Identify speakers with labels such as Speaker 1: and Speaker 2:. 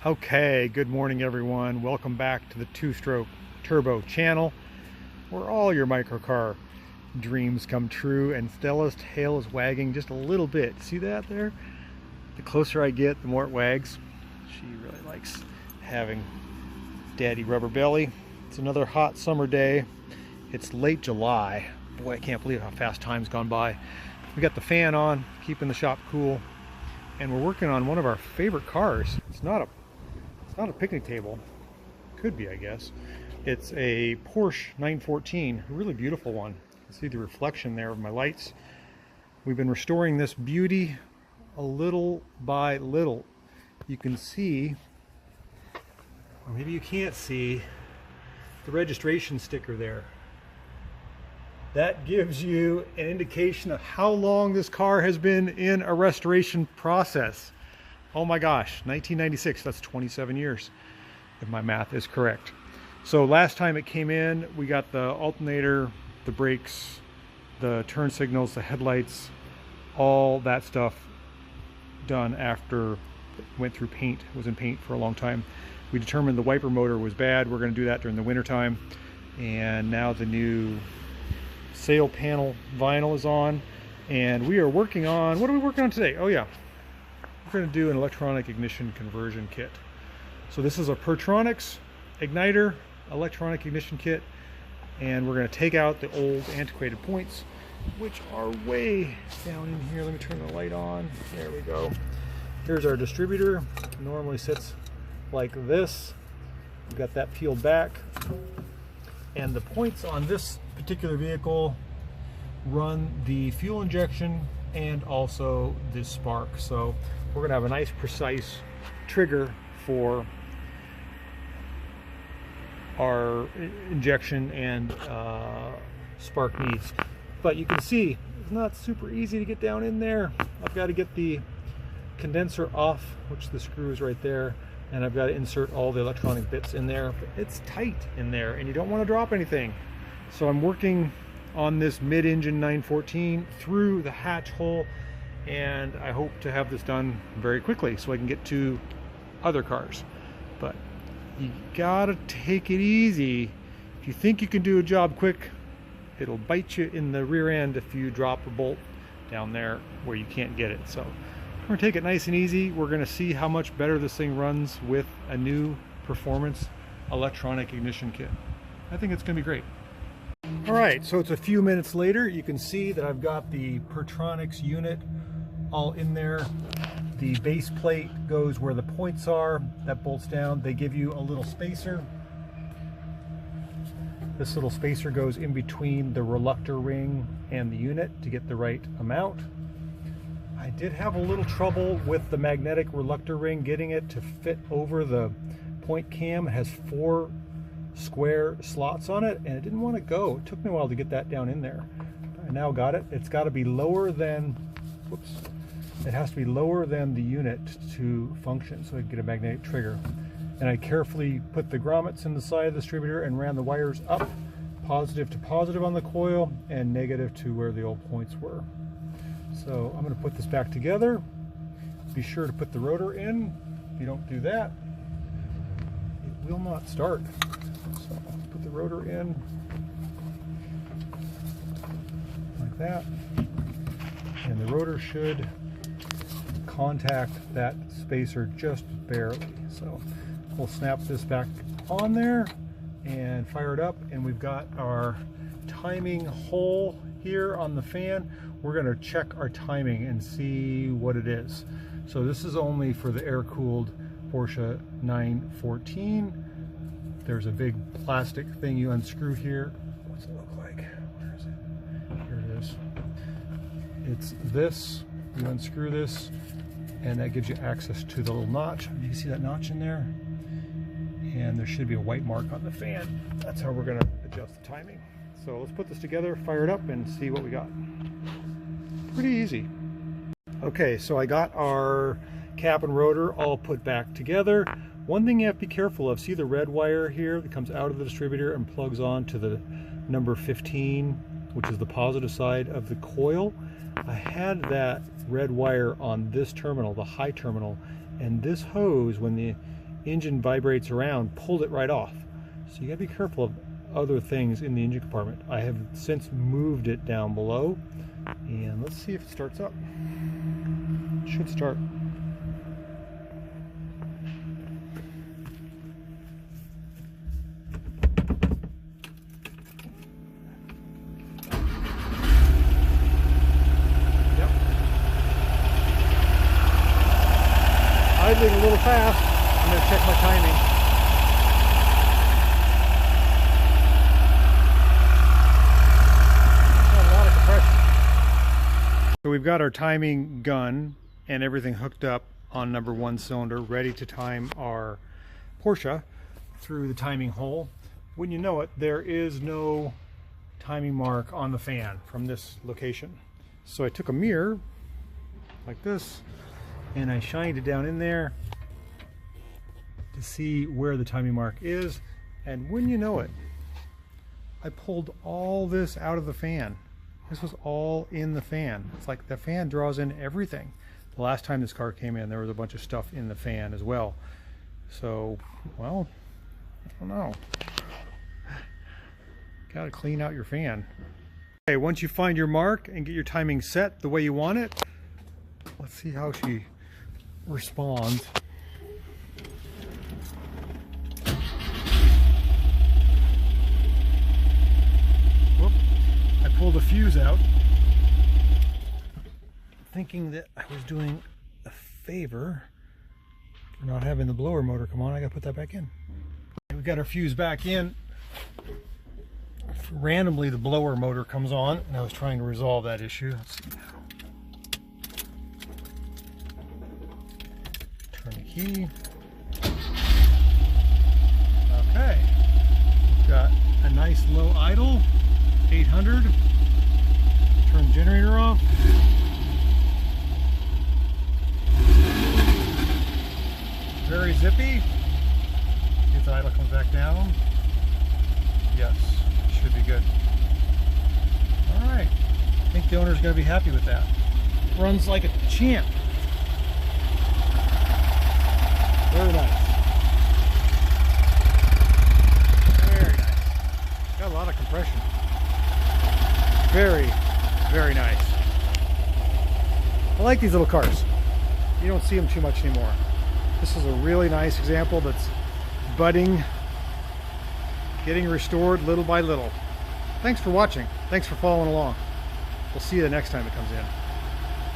Speaker 1: Okay, good morning everyone. Welcome back to the Two-Stroke Turbo channel, where all your microcar dreams come true, and Stella's tail is wagging just a little bit. See that there? The closer I get, the more it wags. She really likes having daddy rubber belly. It's another hot summer day. It's late July. Boy, I can't believe how fast time's gone by. We got the fan on, keeping the shop cool, and we're working on one of our favorite cars. It's not a picnic table. Could be, I guess. It's a Porsche 914, a really beautiful one. You can see the reflection there of my lights. We've been restoring this beauty a little by little. You can see, or maybe you can't see, the registration sticker there. That gives you an indication of how long this car has been in a restoration process. Oh my gosh, 1996, that's 27 years, if my math is correct. So last time it came in, we got the alternator, the brakes, the turn signals, the headlights, all that stuff done after it went through paint. It was in paint for a long time. We determined the wiper motor was bad. We're gonna do that during the winter time. And now the new sail panel vinyl is on. And we are working on, what are we working on today? Oh yeah. We're going to do an electronic ignition conversion kit. So this is a Pertronix igniter electronic ignition kit, and we're going to take out the old antiquated points, which are way down in here. Let me turn the light on. There we go. Here's our distributor. It normally sits like this. We've got that peeled back, and the points on this particular vehicle run the fuel injection and also the spark. So we're going to have a nice precise trigger for our injection and spark needs. But you can see it's not super easy to get down in there. I've got to get the condenser off, which the screw is right there, and I've got to insert all the electronic bits in there. But it's tight in there and you don't want to drop anything. So I'm working on this mid-engine 914 through the hatch hole, and I hope to have this done very quickly so I can get to other cars. But you gotta take it easy. If you think you can do a job quick, it'll bite you in the rear end if you drop a bolt down there where you can't get it. So we're gonna take it nice and easy. We're gonna see how much better this thing runs with a new performance electronic ignition kit. I think it's gonna be great. All right, so it's a few minutes later. You can see that I've got the Pertronix unit all in there. The base plate goes where the points are. That bolts down. They give you a little spacer. This little spacer goes in between the reluctor ring and the unit to get the right amount. I did have a little trouble with the magnetic reluctor ring, getting it to fit over the point cam. It has 4 square slots on it, and it didn't want to go. It took me a while to get that down in there. I now got it. It's got to be lower than, whoops, it has to be lower than the unit to function so I can get a magnetic trigger. And I carefully put the grommets in the side of the distributor and ran the wires up, positive to positive on the coil and negative to where the old points were. So I'm going to put this back together. Be sure to put the rotor in. If you don't do that, it will not start. So put the rotor in like that, and the rotor should contact that spacer just barely. So we'll snap this back on there and fire it up, and we've got our timing hole here on the fan. We're going to check our timing and see what it is. So this is only for the air-cooled Porsche 914. There's a big plastic thing you unscrew here. What's it look like? Where is it? Here it is. It's this. You unscrew this, and that gives you access to the little notch. You can see that notch in there? And there should be a white mark on the fan. That's how we're going to adjust the timing. So let's put this together, fire it up, and see what we got. Pretty easy. Okay, so I got our cap and rotor all put back together. One thing you have to be careful of, see the red wire here that comes out of the distributor and plugs on to the number 15, which is the positive side of the coil. I had that red wire on this terminal, the high terminal, and this hose, when the engine vibrates around, pulled it right off. So you gotta be careful of other things in the engine compartment. I have since moved it down below, and let's see if it starts up. It should start. Yep. Idling a little fast. I'm going to check my timing. So we've got our timing gun and everything hooked up on number 1 cylinder, ready to time our Porsche through the timing hole. When you know it, there is no timing mark on the fan from this location. So I took a mirror like this and I shined it down in there to see where the timing mark is, and when you know it, I pulled all this out of the fan. This was all in the fan. It's like the fan draws in everything. The last time this car came in, there was a bunch of stuff in the fan as well. So, well, I don't know. Gotta clean out your fan. Okay, once you find your mark and get your timing set the way you want it, let's see how she responds. Whoop. I pulled a fuse out, thinking that I was doing a favor for not having the blower motor come on. I gotta put that back in. We got our fuse back in. Randomly the blower motor comes on, and I was trying to resolve that issue. Let's see now. Turn the key. Okay, we've got a nice low idle, 800. Turn the generator off. Very zippy. See if the idle comes back down. Yes, should be good. All right, I think the owner's going to be happy with that. Runs like a champ. Very nice. Very nice. Got a lot of compression. Very, very nice. I like these little cars. You don't see them too much anymore. This is a really nice example that's budding, getting restored little by little. Thanks for watching. Thanks for following along. We'll see you the next time it comes in.